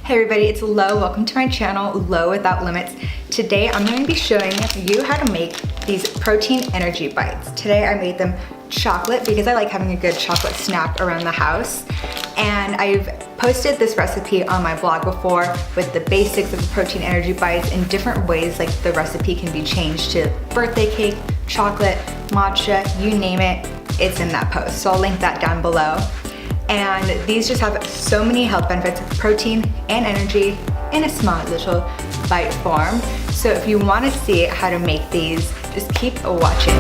Hey everybody, it's Lo. Welcome to my channel, Lo Without Limits. Today I'm going to be showing you how to make these protein energy bites. Today I made them chocolate because I like having a good chocolate snack around the house. And I've posted this recipe on my blog before with the basics of the protein energy bites in different ways, like the recipe can be changed to birthday cake, chocolate, matcha, you name it, it's in that post. So I'll link that down below. And these just have so many health benefits of protein and energy in a small little bite form. So if you want to see how to make these, just keep watching.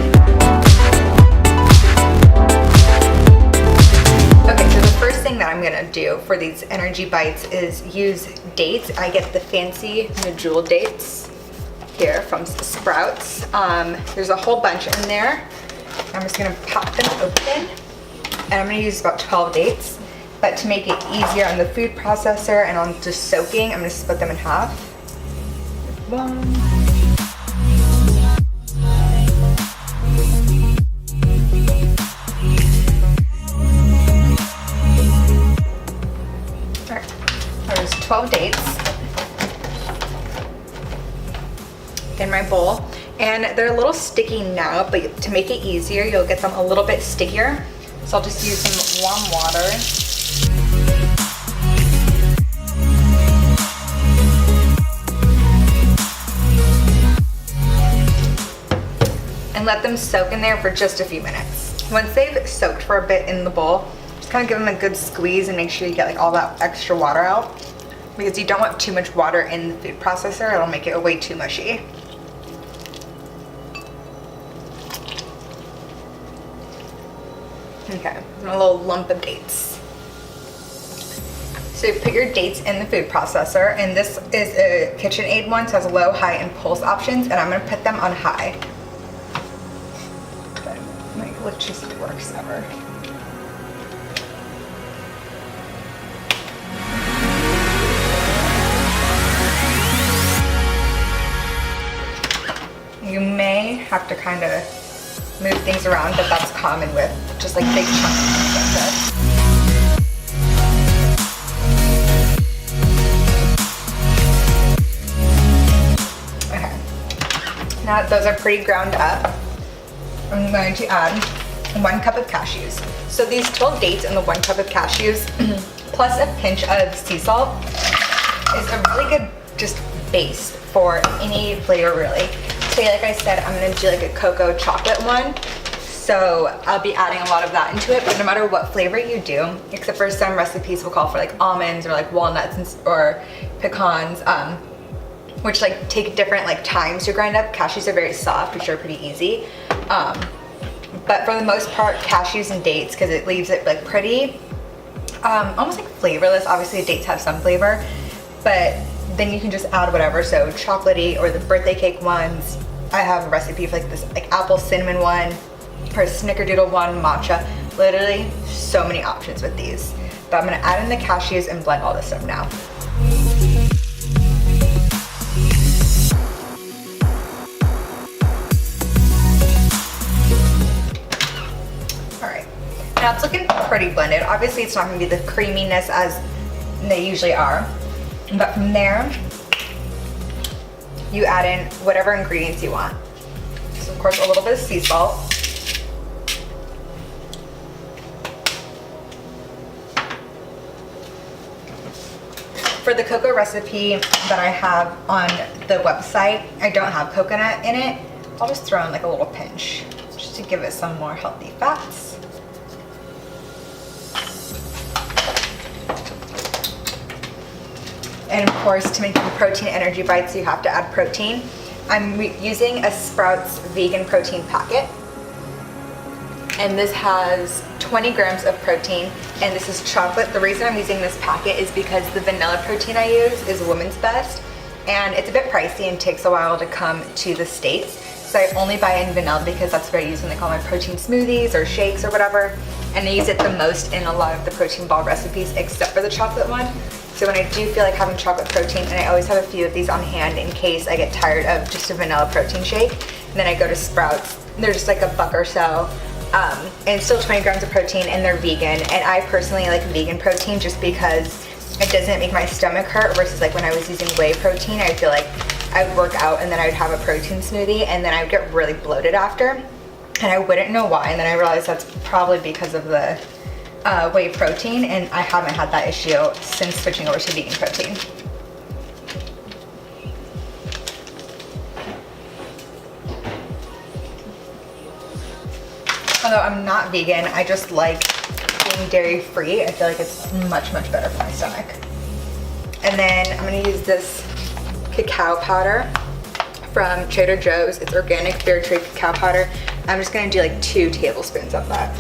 Okay, so the first thing that I'm gonna do for these energy bites is use dates. I get the fancy Jewel dates here from Sprouts. There's a whole bunch in there. I'm just gonna pop them open. And I'm gonna use about 12 dates, but to make it easier on the food processor and on just soaking, I'm gonna split them in half. One. All right, there's 12 dates in my bowl, and they're a little sticky now, but to make it easier, you'll get them a little bit stickier. So I'll just use some warm water. And let them soak in there for just a few minutes. Once they've soaked for a bit in the bowl, just kind of give them a good squeeze and make sure you get like all that extra water out, because you don't want too much water in the food processor. It'll make it way too mushy. Okay, a little lump of dates. So you put your dates in the food processor, and this is a KitchenAid one, so it has low, high, and pulse options, and I'm gonna put them on high. But my electricity works ever. You may have to kind of move things around, but that's common with just like big chunks of things like this. Okay, now that those are pretty ground up, I'm going to add 1 cup of cashews. So these 12 dates and the 1 cup of cashews, plus a pinch of sea salt, is a really good just base for any flavor really. Today, like I said, I'm gonna do like a cocoa chocolate one. So I'll be adding a lot of that into it, but no matter what flavor you do, except for some recipes will call for like almonds or like walnuts or pecans, which like take different like times to grind up. Cashews are very soft, which are pretty easy. But for the most part, cashews and dates, because it leaves it like pretty, almost like flavorless. Obviously dates have some flavor, but then you can just add whatever. So chocolatey or the birthday cake ones. I have a recipe for like this like apple cinnamon one, or snickerdoodle one, matcha. Literally so many options with these. But I'm gonna add in the cashews and blend all this up now. All right, now it's looking pretty blended. Obviously it's not gonna be the creaminess as they usually are. But from there, you add in whatever ingredients you want. So of course a little bit of sea salt. For the cocoa recipe that I have on the website, I don't have coconut in it. I'll just throw in like a little pinch, just to give it some more healthy fats. And of course, to make the protein energy bites, you have to add protein. I'm using a Sprouts vegan protein packet. And this has 20 grams of protein, and this is chocolate. The reason I'm using this packet is because the vanilla protein I use is Woman's Best, and it's a bit pricey and takes a while to come to the States. So I only buy in vanilla because that's what I use when they call my protein smoothies or shakes or whatever. And I use it the most in a lot of the protein ball recipes, except for the chocolate one. So when I do feel like having chocolate protein, and I always have a few of these on hand in case I get tired of just a vanilla protein shake, and then I go to Sprouts. They're just like $1 or so. And still 20 grams of protein, and they're vegan. And I personally like vegan protein just because it doesn't make my stomach hurt versus like when I was using whey protein. I feel like I would work out and then I would have a protein smoothie and then I would get really bloated after, and I wouldn't know why. And then I realized that's probably because of the whey protein, and I haven't had that issue since switching over to vegan protein. Although I'm not vegan, I just like being dairy free. I feel like it's much, much better for my stomach. And then I'm gonna use this cacao powder from Trader Joe's. It's organic fair trade cacao powder. I'm just gonna do like 2 tablespoons of that.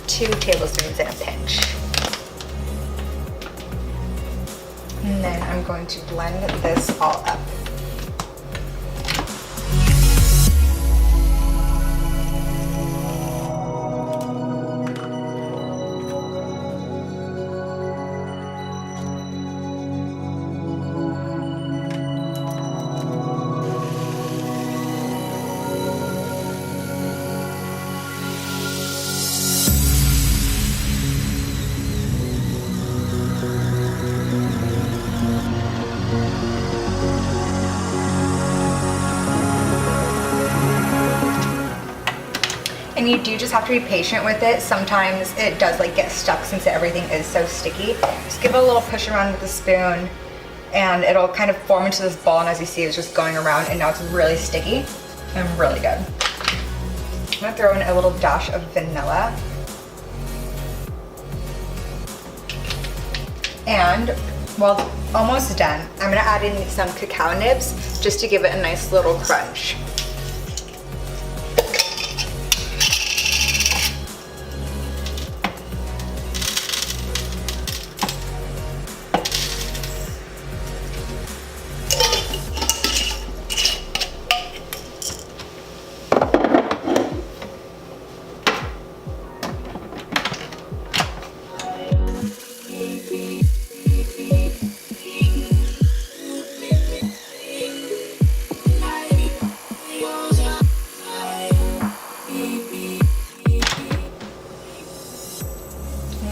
Two tablespoons and a pinch. And then I'm going to blend this all up. And you do just have to be patient with it. Sometimes it does like get stuck since everything is so sticky. Just give it a little push around with a spoon and it'll kind of form into this ball, and as you see it's just going around, and now it's really sticky and really good. I'm gonna throw in a little dash of vanilla. And while it's almost done, I'm gonna add in some cacao nibs just to give it a nice little crunch.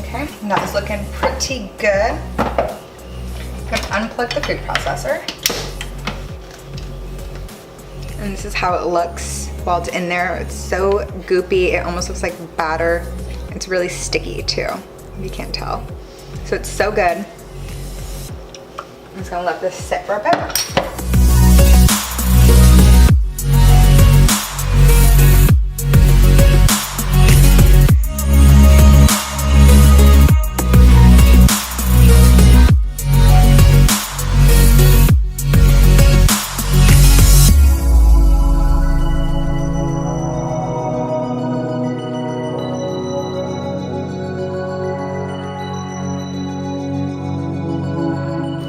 Okay, that's looking pretty good. I'm gonna unplug the food processor. And this is how it looks while it's in there. It's so goopy, it almost looks like batter. It's really sticky too, if you can't tell. So it's so good. I'm just gonna let this sit for a bit.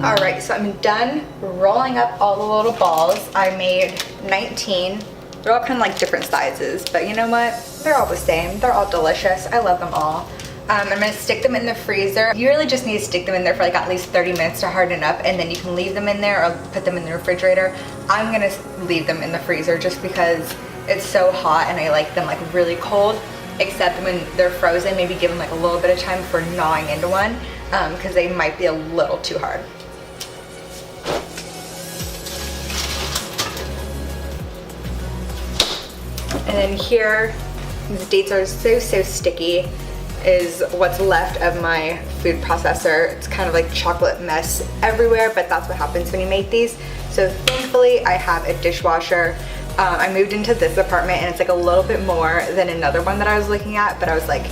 All right, so I'm done rolling up all the little balls. I made 19. They're all kind of like different sizes, but you know what? They're all the same. They're all delicious. I love them all. I'm gonna stick them in the freezer. You really just need to stick them in there for like at least 30 minutes to harden up, and then you can leave them in there or put them in the refrigerator. I'm gonna leave them in the freezer just because it's so hot and I like them like really cold, except when they're frozen, maybe give them like a little bit of time for gnawing into one, because they might be a little too hard. And then here, these dates are so sticky, is what's left of my food processor. It's kind of like chocolate mess everywhere, but that's what happens when you make these. So thankfully I have a dishwasher. I moved into this apartment and it's like a little bit more than another one that I was looking at, but I was like,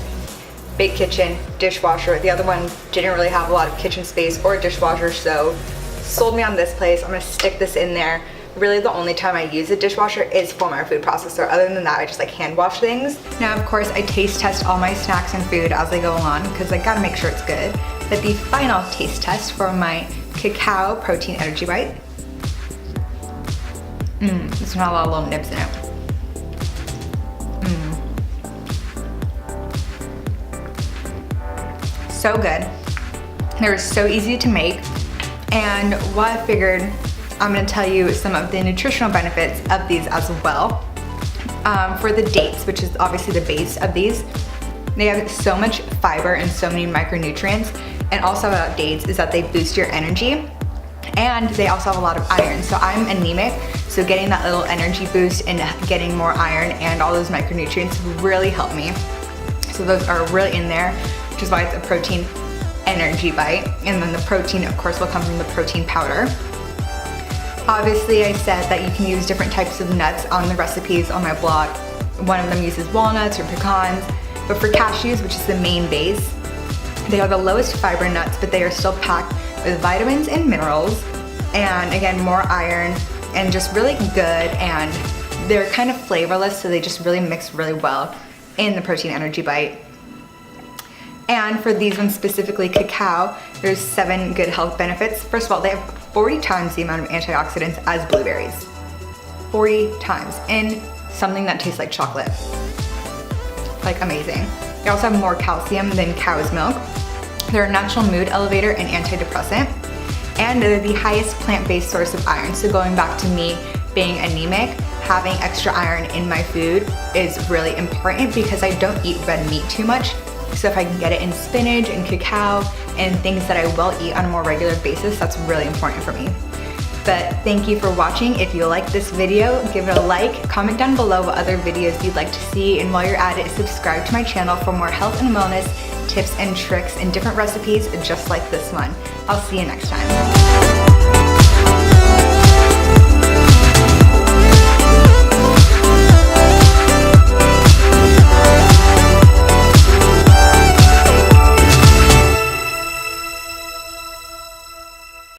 big kitchen, dishwasher. The other one didn't really have a lot of kitchen space or a dishwasher, so sold me on this place. I'm gonna stick this in there. Really the only time I use a dishwasher is for my food processor. Other than that, I just like hand wash things. Now, of course, I taste test all my snacks and food as they go along because I gotta make sure it's good. But the final taste test for my cacao protein energy bite. There's not a lot of little nibs in it. So good. They're so easy to make. And what I figured, I'm gonna tell you some of the nutritional benefits of these as well. For the dates, which is obviously the base of these, they have so much fiber and so many micronutrients. And also about dates is that they boost your energy, and they also have a lot of iron. So I'm anemic, so getting that little energy boost and getting more iron and all those micronutrients really help me. So those are really in there, which is why it's a protein energy bite. And then the protein, of course, will come from the protein powder. Obviously, I said that you can use different types of nuts on the recipes on my blog. One of them uses walnuts or pecans, but for cashews, which is the main base, they are the lowest fiber nuts, but they are still packed with vitamins and minerals, and again, more iron, and just really good, and they're kind of flavorless, so they just really mix really well in the protein energy bite. And for these ones specifically, cacao, there's 7 good health benefits. First of all, they have 40 times the amount of antioxidants as blueberries. 40 times in something that tastes like chocolate. Like, amazing. They also have more calcium than cow's milk. They're a natural mood elevator and antidepressant. And they're the highest plant-based source of iron. So going back to me being anemic, having extra iron in my food is really important because I don't eat red meat too much. So if I can get it in spinach and cacao and things that I will eat on a more regular basis, that's really important for me. But thank you for watching. If you like this video, give it a like, comment down below what other videos you'd like to see, and while you're at it, subscribe to my channel for more health and wellness tips and tricks and different recipes just like this one. I'll see you next time.